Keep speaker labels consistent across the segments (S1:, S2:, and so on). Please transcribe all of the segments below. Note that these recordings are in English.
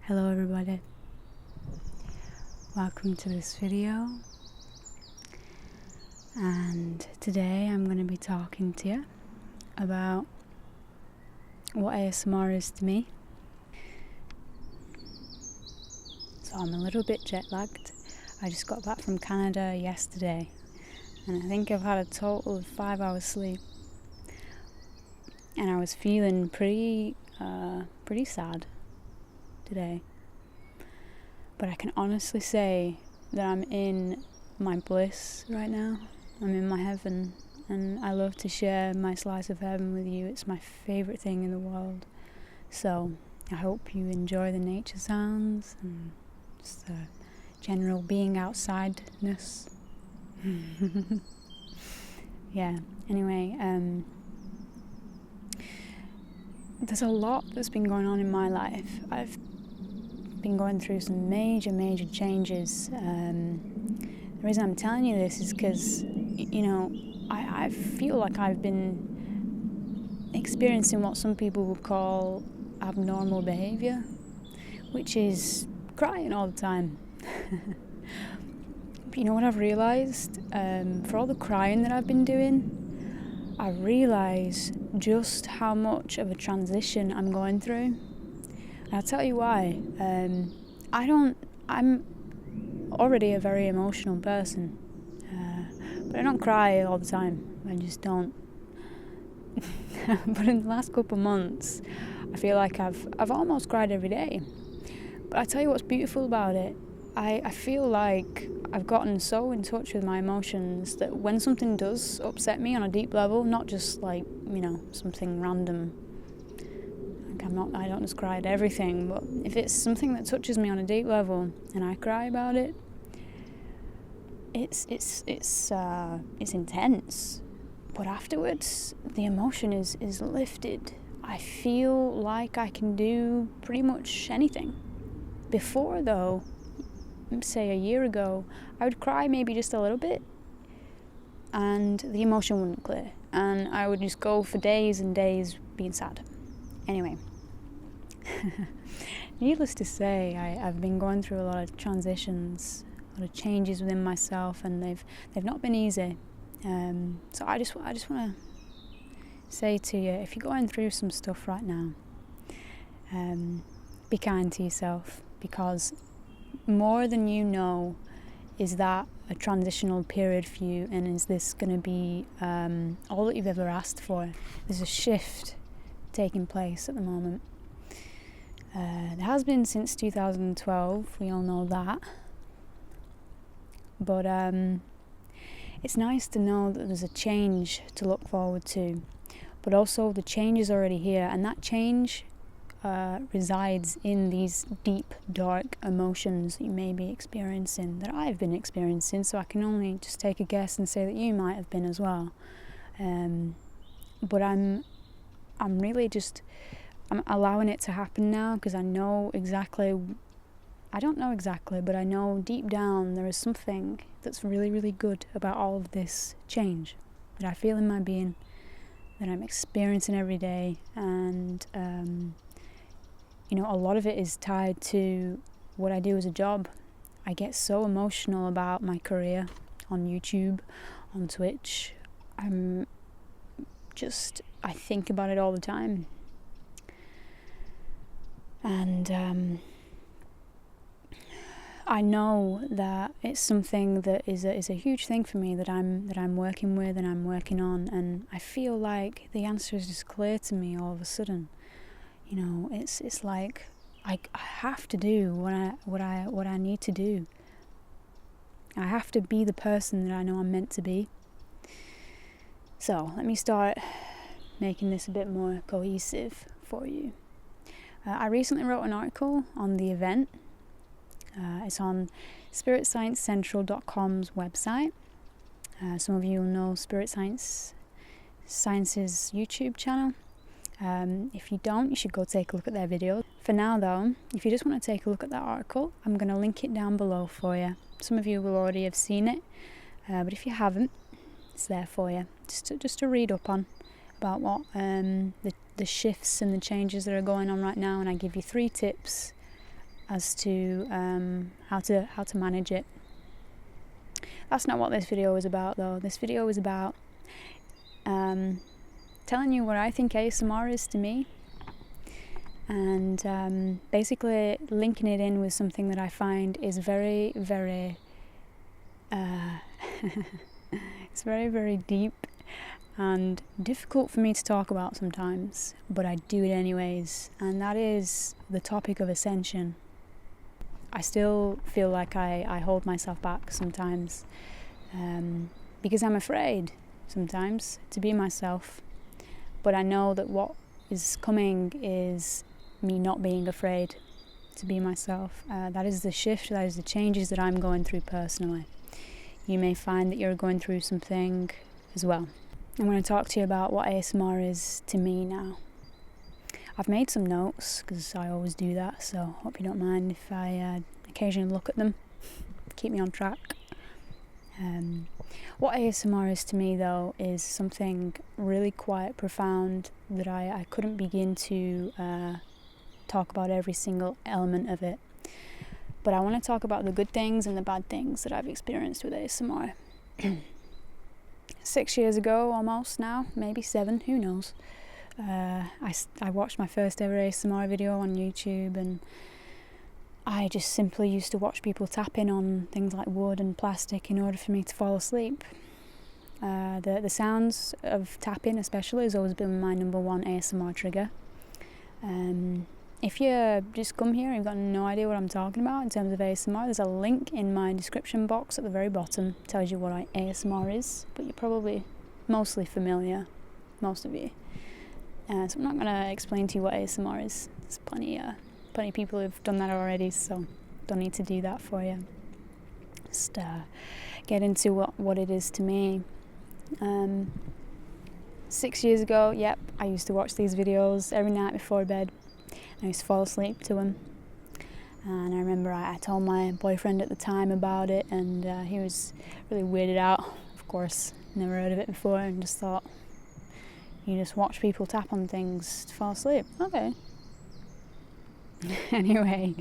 S1: Hello everybody, welcome to this video, and today I'm going to be talking to you about what ASMR is to me. So I'm a little bit jet lagged. I just got back from Canada yesterday and I think I've had a total of 5 hours sleep, and I was feeling pretty sad today, but I can honestly say that I'm in my bliss right now. I'm in my heaven, and I love to share my slice of heaven with you. It's my favourite thing in the world. So I hope you enjoy the nature sounds and just the general being outsideness. Yeah, anyway, there's a lot that's been going on in my life. I've been going through some major changes. The reason I'm telling you this is because, I feel like I've been experiencing what some people would call abnormal behaviour, which is crying all the time. But you know what I've realised? For all the crying that I've been doing, I realise just how much of a transition I'm going through. And I'll tell you why. I'm already a very emotional person, but I don't cry all the time. I just don't. But in the last couple of months, I feel like I've almost cried every day. But I tell you what's beautiful about it. I feel like I've gotten so in touch with my emotions that when something does upset me on a deep level, not just like, something random, like I don't just cry at everything, but if it's something that touches me on a deep level and I cry about it, it's intense. But afterwards, the emotion is lifted. I feel like I can do pretty much anything. Before though, say a year ago, I would cry maybe just a little bit and the emotion wouldn't clear, and I would just go for days and days being sad. Anyway, needless to say, I've been going through a lot of transitions, a lot of changes within myself, and they've not been easy. So I just want to say to you, if you're going through some stuff right now, be kind to yourself, because more than you know is that a transitional period for you, and is this going to be all that you've ever asked for? There's a shift taking place at the moment. There has been since 2012, we all know that, but it's nice to know that there's a change to look forward to, but also the change is already here, and that change resides in these deep, dark emotions that you may be experiencing, that I've been experiencing, so I can only just take a guess and say that you might have been as well. But I'm really just, I'm allowing it to happen now, because I don't know exactly, but I know deep down there is something that's really, really good about all of this change that I feel in my being, that I'm experiencing every day, and a lot of it is tied to what I do as a job. I get so emotional about my career on YouTube, on Twitch. I think about it all the time. And I know that it's something that is a huge thing for me, that I'm working with and I'm working on, and I feel like the answer is just clear to me all of a sudden. It's like I have to do what I need to do. I have to be the person that I know I'm meant to be. So let me start making this a bit more cohesive for you. I recently wrote an article on the event. It's on spiritsciencecentral.com's website. Some of you will know Spirit Science's YouTube channel. If you don't, you should go take a look at their video. For now though, if you just want to take a look at that article, I'm going to link it down below for you. Some of you will already have seen it, but if you haven't, it's there for you, just to read up on about what the shifts and the changes that are going on right now. And I give you 3 tips as to how to manage it. That's not what this video was about, though. This video was about telling you what I think ASMR is to me, and basically linking it in with something that I find is very, very it's very, very deep and difficult for me to talk about sometimes, but I do it anyways, and that is the topic of ascension. I still feel like I hold myself back sometimes, because I'm afraid sometimes to be myself, but I know that what is coming is me not being afraid to be myself. That is the shift, that is the changes that I'm going through personally. You may find that you're going through something as well. I'm going to talk to you about what ASMR is to me now. I've made some notes, because I always do that, so hope you don't mind if I occasionally look at them. Keep me on track. What ASMR is to me, though, is something really quite profound that I couldn't begin to talk about every single element of it. But I want to talk about the good things and the bad things that I've experienced with ASMR. 6 years ago, almost now, maybe 7, who knows. I watched my first ever ASMR video on YouTube, and I just simply used to watch people tapping on things like wood and plastic in order for me to fall asleep. The sounds of tapping especially has always been my number one ASMR trigger. If you just come here and you've got no idea what I'm talking about in terms of ASMR, there's a link in my description box at the very bottom. It tells you what ASMR is, but you're probably mostly familiar, most of you. So I'm not going to explain to you what ASMR is. There's plenty of people who've done that already, so don't need to do that for you. Just get into what it is to me. 6 years ago, yep, I used to watch these videos every night before bed. I used to fall asleep to them, and I remember I told my boyfriend at the time about it, and he was really weirded out. Of course, never heard of it before, and just thought, you just watch people tap on things to fall asleep. Okay. Anyway,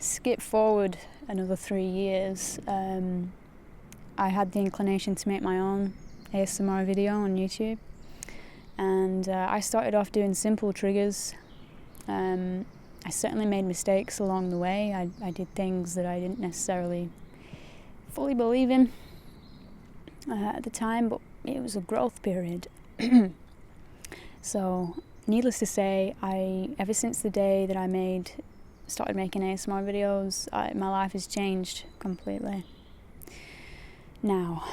S1: skip forward another 3 years. I had the inclination to make my own ASMR video on YouTube, and I started off doing simple triggers. I certainly made mistakes along the way. I did things that I didn't necessarily fully believe in at the time, but it was a growth period. So, needless to say, ever since the day that I started making ASMR videos, my life has changed completely. Now,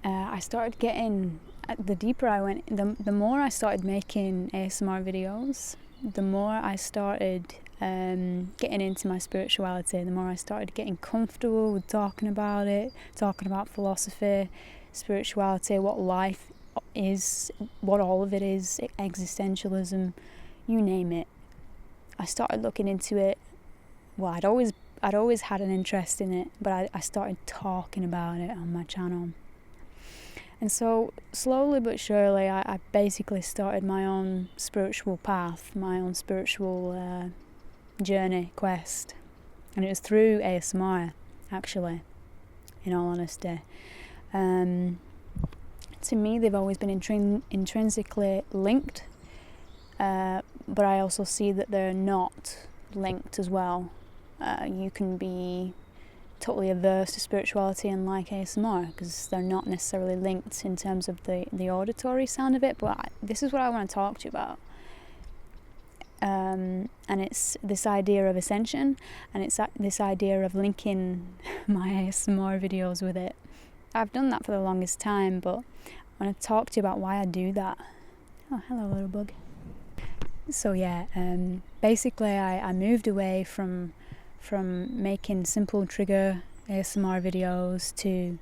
S1: I started getting, the deeper I went, the more I started making ASMR videos, the more I started getting into my spirituality, the more I started getting comfortable with talking about it, talking about philosophy, spirituality, what life is, what all of it is, existentialism, you name it. I started looking into it. Well, I'd always had an interest in it, but I started talking about it on my channel. And so, slowly but surely, I basically started my own spiritual path, my own spiritual journey, quest. And it was through ASMR, actually, in all honesty. To me, they've always been intrinsically linked, but I also see that they're not linked as well. You can be totally averse to spirituality and like ASMR, because they're not necessarily linked in terms of the auditory sound of it, but this is what I want to talk to you about. And it's this idea of ascension, and it's this idea of linking my ASMR videos with it. I've done that for the longest time, but I want to talk to you about why I do that. Oh, hello little bug. So yeah, basically I moved away from making simple trigger ASMR videos to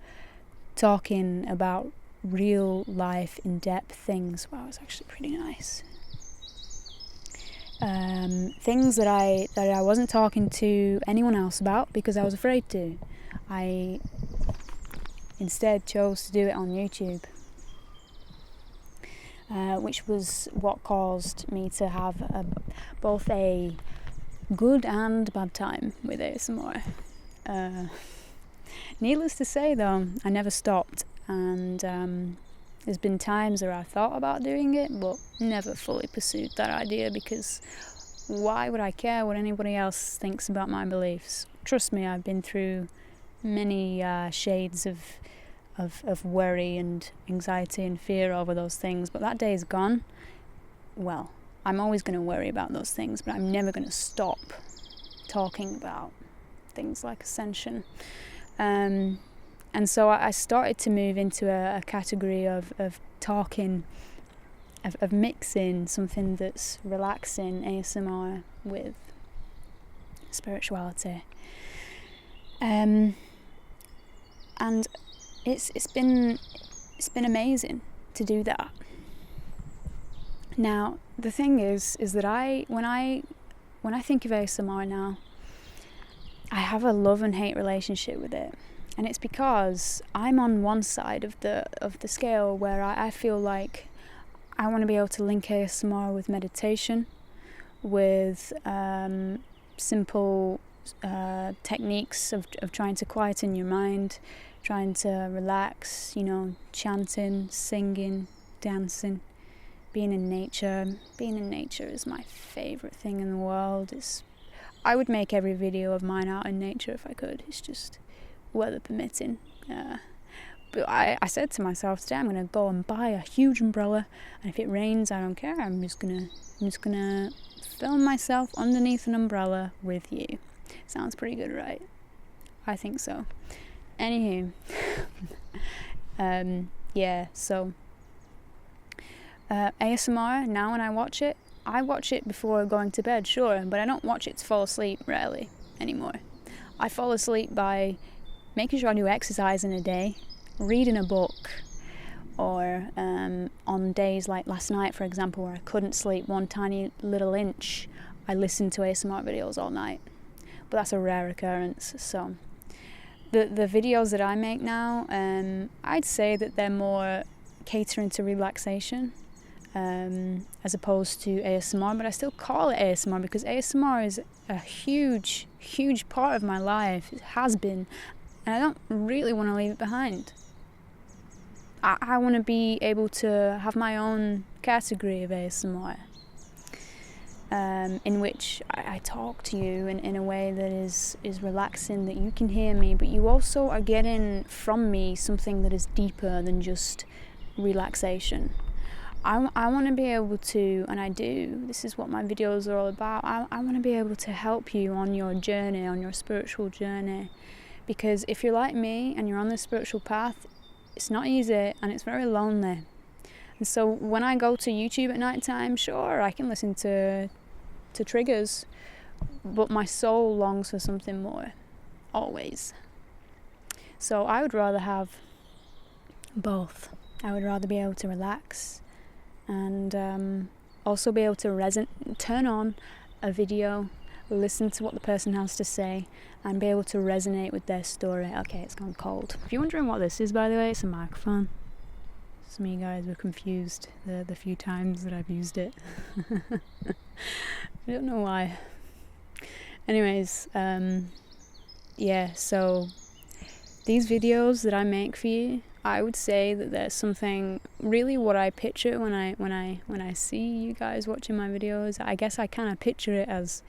S1: talking about real life in-depth things. Wow, it's actually pretty nice. Things that I wasn't talking to anyone else about because I was afraid to. I instead chose to do it on YouTube, which was what caused me to have both a good and bad time with ASMR. Needless to say though, I never stopped, and there's been times where I thought about doing it but never fully pursued that idea, because why would I care what anybody else thinks about my beliefs? Trust me, I've been through many shades of worry and anxiety and fear over those things, but that day is gone. Well, I'm always going to worry about those things, but I'm never going to stop talking about things like Ascension. And so I started to move into a category of talking, of mixing something that's relaxing, ASMR, with spirituality. And it's been amazing to do that. Now the thing is that when I think of ASMR now, I have a love and hate relationship with it, and it's because I'm on one side of the scale where I feel like I want to be able to link ASMR with meditation, with simple techniques of trying to quieten your mind, trying to relax, chanting, singing, dancing, being in nature. Being in nature is my favourite thing in the world. I would make every video of mine out in nature if I could. It's just weather permitting. But I said to myself today, I'm going to go and buy a huge umbrella, and if it rains, I don't care. I'm just gonna film myself underneath an umbrella with you. Sounds pretty good, right? I think so. Anywho, so ASMR, now when I watch it before going to bed, sure, but I don't watch it to fall asleep, rarely, anymore. I fall asleep by making sure I do exercise in a day, reading a book, or on days like last night, for example, where I couldn't sleep one tiny little inch, I listened to ASMR videos all night. But that's a rare occurrence. So the videos that I make now, I'd say that they're more catering to relaxation, as opposed to ASMR, but I still call it ASMR because ASMR is a huge part of my life. It has been, and I don't really want to leave it behind. I want to be able to have my own category of ASMR, in which I talk to you in a way that is relaxing, that you can hear me, but you also are getting from me something that is deeper than just relaxation. I want to be able to, and I do, this is what my videos are all about, I want to be able to help you on your journey, on your spiritual journey, because if you're like me and you're on this spiritual path, it's not easy and it's very lonely. And so when I go to YouTube at night time, sure, I can listen to triggers, but my soul longs for something more, always. So I would rather have both. I would rather be able to relax and also be able to turn on a video, listen to what the person has to say, and be able to resonate with their story. Okay, it's gone cold. If you're wondering what this is, by the way, it's a microphone. Some of you guys were confused the few times that I've used it. I don't know why. Anyways, so these videos that I make for you, I would say that there's something really what I picture when I see you guys watching my videos. I guess I kind of picture it as,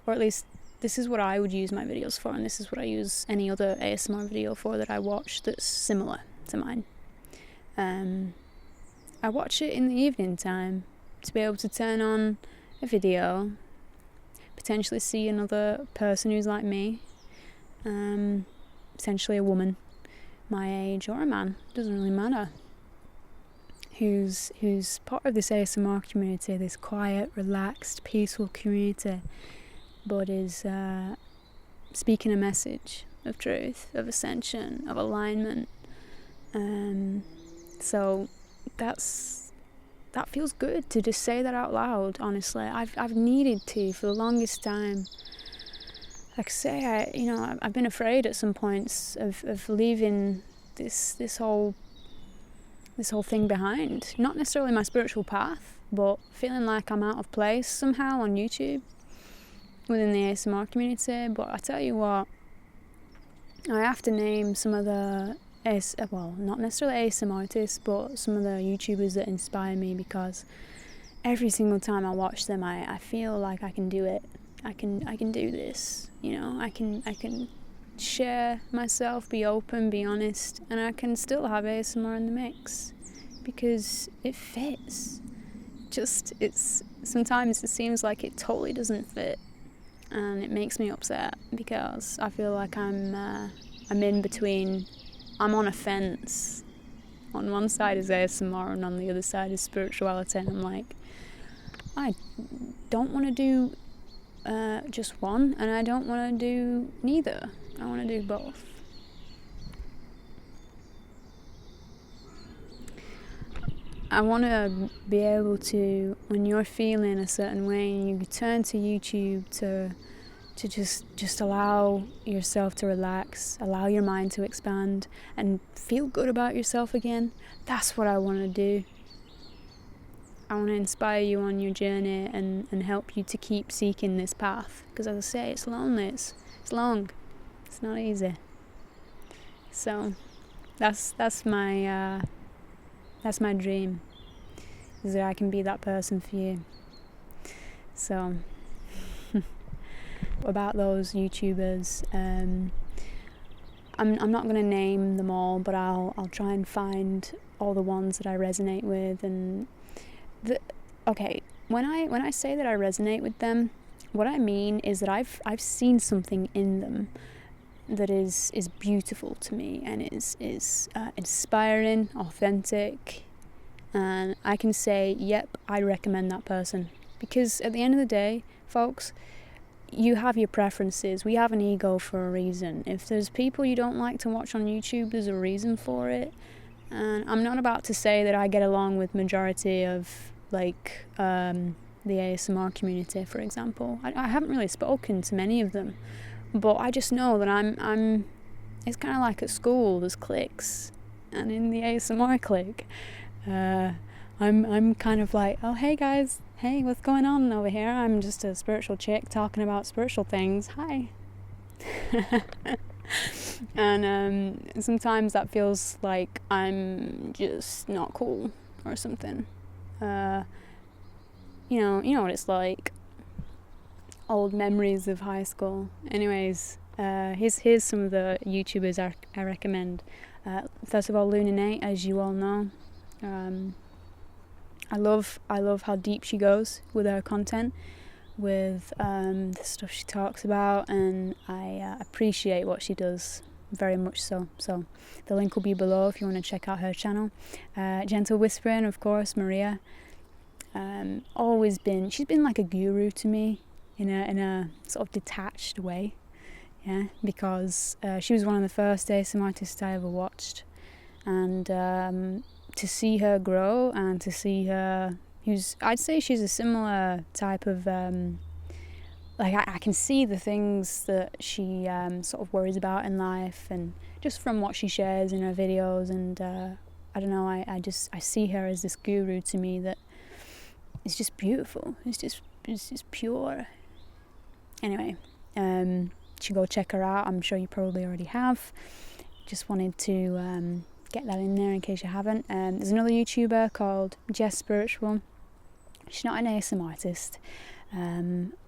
S1: or at least this is what I would use my videos for, and this is what I use any other ASMR video for that I watch that's similar to mine. I watch it in the evening time to be able to turn on a video, potentially see another person who's like me, potentially a woman my age or a man, doesn't really matter, who's part of this ASMR community, this quiet, relaxed, peaceful community, but is speaking a message of truth, of ascension, of alignment. So that feels good to just say that out loud. Honestly, I've needed to for the longest time. Like I say, I've been afraid at some points of leaving this whole thing behind. Not necessarily my spiritual path, but feeling like I'm out of place somehow on YouTube. within the ASMR community, but I tell you what, I have to name some of the not necessarily ASMR artists, but some of the YouTubers that inspire me, because every single time I watch them, I feel like I can do it. I can do this. You know, I can share myself, be open, be honest, and I can still have ASMR in the mix because it fits. Sometimes it seems like it totally doesn't fit, and it makes me upset because I feel like I'm in between. I'm on a fence. On one side is ASMR and on the other side is spirituality, and I'm like, I don't want to do just one, and I don't want to do neither. I want to do both. I want to be able to, when you're feeling a certain way and you turn to YouTube to just allow yourself to relax, allow your mind to expand and feel good about yourself again. That's what I want to do. I want to inspire you on your journey and help you to keep seeking this path, because as I say, it's lonely, it's long, it's not easy. So that's my dream, is that I can be that person for you. So about those YouTubers, I'm not going to name them all, but I'll try and find all the ones that I resonate with. And when I say that I resonate with them, what I mean is that I've seen something in them that is beautiful to me, and is inspiring, authentic, and I can say, yep, I recommend that person. Because at the end of the day, folks, you have your preferences. We have an ego for a reason. If there's people you don't like to watch on YouTube, there's a reason for it. And I'm not about to say that I get along with majority of the ASMR community, for example. I haven't really spoken to many of them, but I just know that I'm it's kind of like at school, there's cliques, and in the ASMR clique, I'm kind of like, oh, hey guys, hey, what's going on over here? I'm just a spiritual chick talking about spiritual things. Hi. And sometimes that feels like I'm just not cool or something. You know what it's like. Old memories of high school. Anyways, here's some of the YouTubers I recommend. First of all, Luna Nate, as you all know. I love how deep she goes with her content, with the stuff she talks about, and I appreciate what she does very much so. So the link will be below if you want to check out her channel. Gentle Whispering, of course, Maria. She's been like a guru to me in a sort of detached way, yeah, because she was one of the first ASMR artists I ever watched, and to see her grow and to see her, I'd say she's a similar type of, I can see the things that she sort of worries about in life, and just from what she shares in her videos, and I don't know, I see her as this guru to me that is just beautiful. It's just pure. Anyway, should go check her out. I'm sure you probably already have. Just wanted to get that in there in case you haven't. There's another YouTuber called Jess Spiritual. She's not an ASMR artist,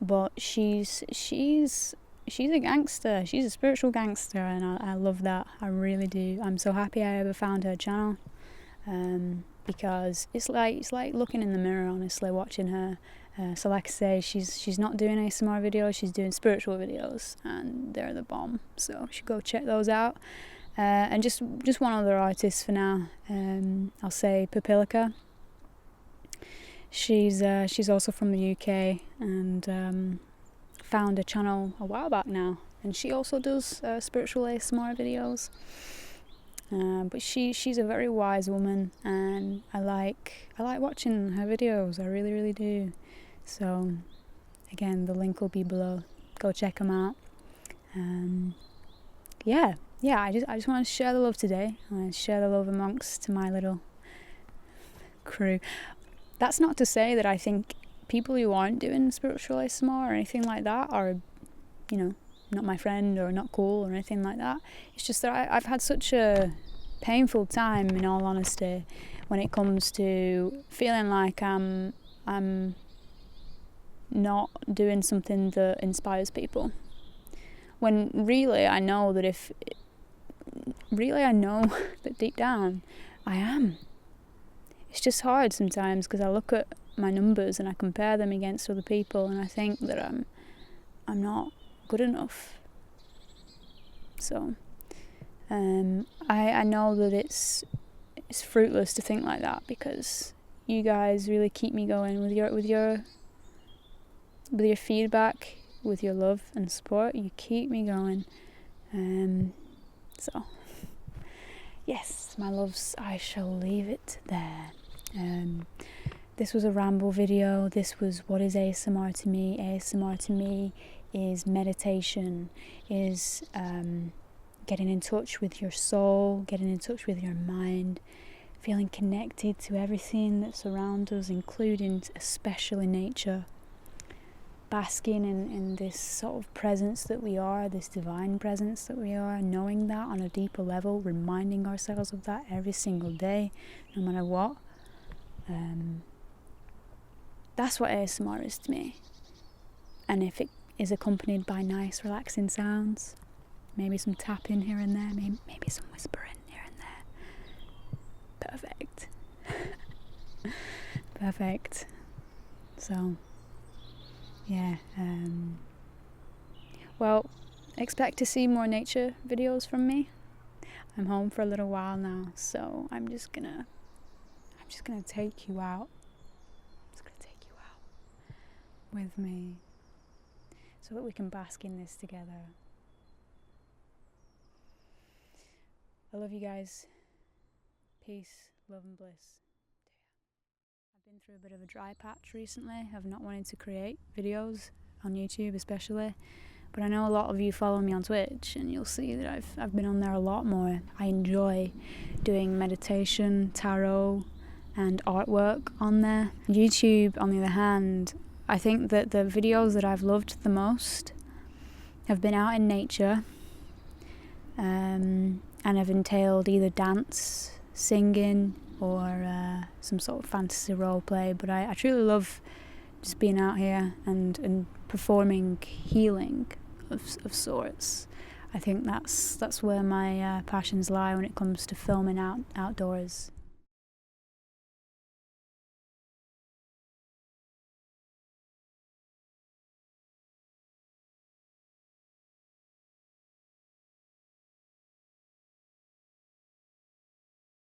S1: but she's a gangster. She's a spiritual gangster, and I love that. I really do. I'm so happy I ever found her channel, because it's like looking in the mirror, honestly, watching her. So like I say, she's not doing ASMR videos, she's doing spiritual videos, and they're the bomb. So you should go check those out. And just one other artist for now. I'll say Papilica. She's also from the UK, and found a channel a while back now, and she also does spiritual ASMR videos. But she's a very wise woman, and I like watching her videos. I really, really do. So again, the link will be below. Go check them out. Yeah. I just want to share the love today. I want to share the love amongst my little crew. That's not to say that I think people who aren't doing spiritual ASMR or anything like that are, you know, not my friend or not cool or anything like that. It's just that I've had such a painful time, in all honesty, when it comes to feeling like I'm not doing something that inspires people. When really I know that that deep down I am. It's just hard sometimes because I look at my numbers and I compare them against other people and I think that I'm not good enough. So I know that it's fruitless to think like that, because you guys really keep me going with your feedback, with your love and support. You keep me going. So yes, my loves, I shall leave it there. This was a ramble video. This was what is ASMR to me. ASMR to me is meditation, is getting in touch with your soul, getting in touch with your mind, feeling connected to everything that's around us, including especially nature. Basking in this sort of presence that we are, this divine presence that we are, knowing that on a deeper level, reminding ourselves of that every single day, no matter what. That's what ASMR is to me. And if it is accompanied by nice relaxing sounds, maybe some tapping here and there, maybe some whispering here and there, perfect. Perfect. So yeah, well, expect to see more nature videos from me. I'm home for a little while now, so I'm just gonna take you out. With me, so that we can bask in this together. I love you guys. Peace, love and bliss. I've been through a bit of a dry patch recently of not wanting to create videos on YouTube especially, but I know a lot of you follow me on Twitch and you'll see that I've been on there a lot more. I enjoy doing meditation, tarot and artwork on there. YouTube, on the other hand, I think that the videos that I've loved the most have been out in nature, and have entailed either dance, singing, or some sort of fantasy role play. But I truly love just being out here and performing healing of sorts. I think that's where my passions lie when it comes to filming outdoors.